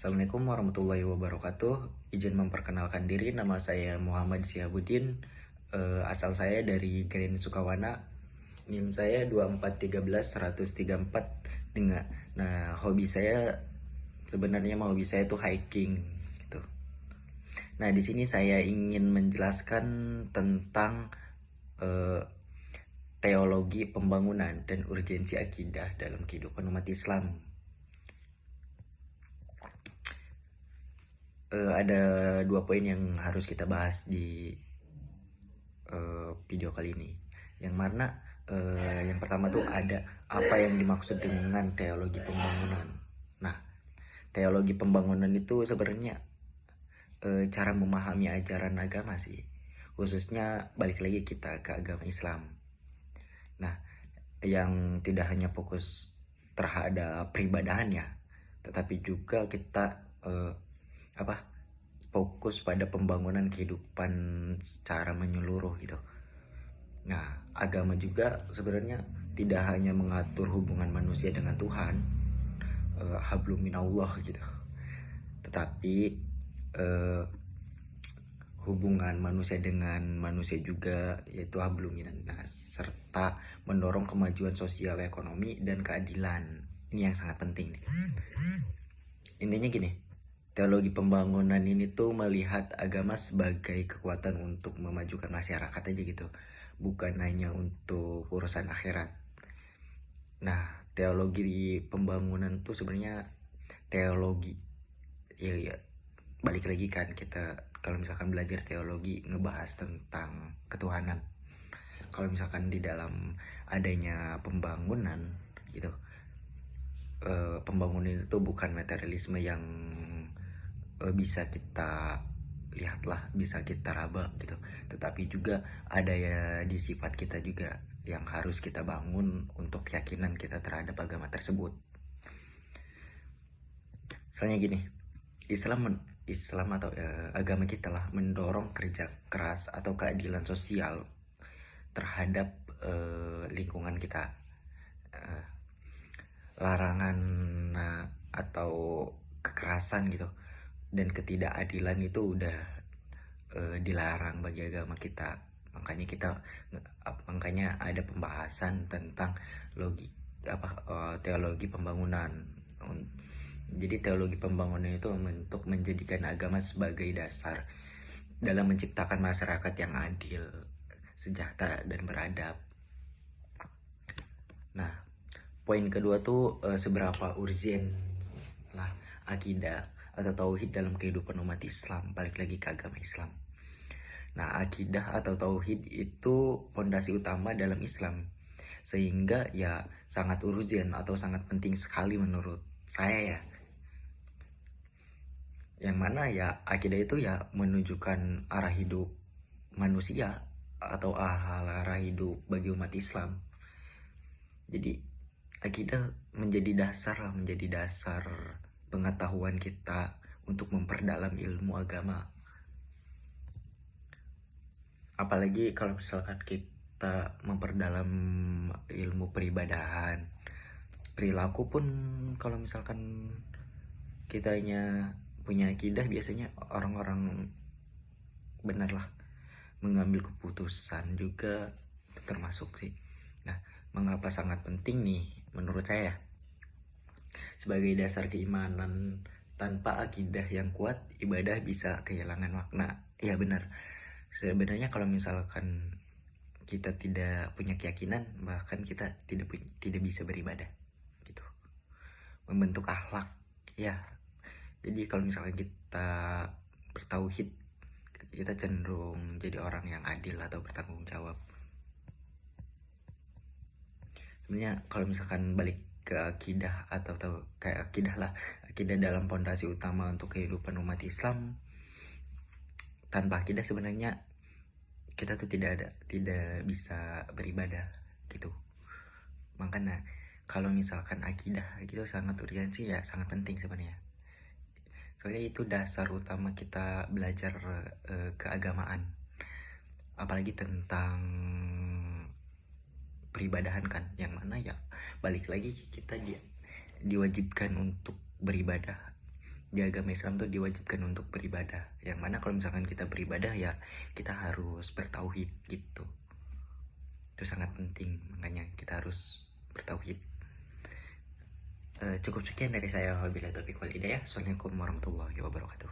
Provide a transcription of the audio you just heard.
Assalamualaikum warahmatullahi wabarakatuh. Izin memperkenalkan diri, nama saya Muhammad Syihabuddin. Asal saya dari Grand Sukawana. NIM saya 2413134 dengan. Nah, hobi saya tuh hiking gitu. Nah, di sini saya ingin menjelaskan tentang eh, teologi pembangunan dan urgensi akidah dalam kehidupan umat Islam. Ada dua poin yang harus kita bahas di video kali ini. Yang mana yang pertama tuh ada apa yang dimaksud dengan teologi pembangunan. Nah, teologi pembangunan itu sebenarnya cara memahami ajaran agama sih. Khususnya balik lagi kita ke agama Islam. Nah, yang tidak hanya fokus terhadap peribadahannya, tetapi juga kita fokus pada pembangunan kehidupan secara menyeluruh gitu. Nah, agama juga sebenarnya tidak hanya mengatur hubungan manusia dengan Tuhan, hablum minallah gitu, tetapi hubungan manusia dengan manusia juga, yaitu hablum minannas, serta mendorong kemajuan sosial, ekonomi, dan keadilan. Ini yang sangat penting nih. Intinya gini, teologi pembangunan ini tuh melihat agama sebagai kekuatan untuk memajukan masyarakat aja gitu, bukan hanya untuk urusan akhirat. Nah, teologi pembangunan tuh sebenarnya teologi ya balik lagi kan, kita kalau misalkan belajar teologi ngebahas tentang ketuhanan. Kalau misalkan di dalam adanya pembangunan gitu, pembangunan itu bukan materialisme yang bisa kita lihatlah, bisa kita raba gitu, tetapi juga ada ya di sifat kita juga yang harus kita bangun untuk keyakinan kita terhadap agama tersebut. Misalnya gini, Islam atau agama kita lah mendorong kerja keras atau keadilan sosial terhadap lingkungan kita. Larangan atau kekerasan gitu dan ketidakadilan itu udah dilarang bagi agama kita. Makanya ada pembahasan tentang teologi pembangunan. Jadi teologi pembangunan itu untuk menjadikan agama sebagai dasar dalam menciptakan masyarakat yang adil, sejahtera, dan beradab. Nah, poin kedua tuh seberapa urgent lah akidah atau tauhid dalam kehidupan umat Islam. Balik lagi ke agama Islam. Nah, akidah atau tauhid itu fondasi utama dalam Islam, sehingga ya sangat urgent atau sangat penting sekali menurut saya ya. Yang mana ya akidah itu ya menunjukkan arah hidup manusia atau arah hidup bagi umat Islam. Jadi akidah menjadi dasar pengetahuan kita untuk memperdalam ilmu agama. Apalagi kalau misalkan kita memperdalam ilmu peribadahan, perilaku pun kalau misalkan kitanya punya akidah, biasanya orang-orang benar lah mengambil keputusan juga termasuk sih. Nah, mengapa sangat penting nih menurut saya? Sebagai dasar keimanan, tanpa akidah yang kuat, ibadah bisa kehilangan makna. Ya benar. Sebenarnya kalau misalkan kita tidak punya keyakinan, bahkan kita tidak bisa beribadah gitu. Membentuk akhlak ya. Jadi kalau misalkan kita bertauhid, kita cenderung jadi orang yang adil atau bertanggung jawab. Sebenarnya kalau misalkan balik ke akidah atau kayak akidah dalam pondasi utama untuk kehidupan umat Islam. Tanpa akidah sebenarnya kita tuh tidak bisa beribadah gitu. Makanya kalau misalkan akidah gitu sangat urgensi ya, sangat penting sebenarnya. Soalnya itu dasar utama kita belajar keagamaan, apalagi tentang peribadahan kan, yang mana ya balik lagi kita diwajibkan untuk beribadah di agama Islam tuh diwajibkan untuk beribadah, yang mana kalau misalkan kita beribadah ya kita harus bertauhid gitu. Itu sangat penting, makanya kita harus bertauhid. Cukup sekian dari saya. Wabillahi taufiq wal hidayah. Assalamualaikum warahmatullahi wabarakatuh.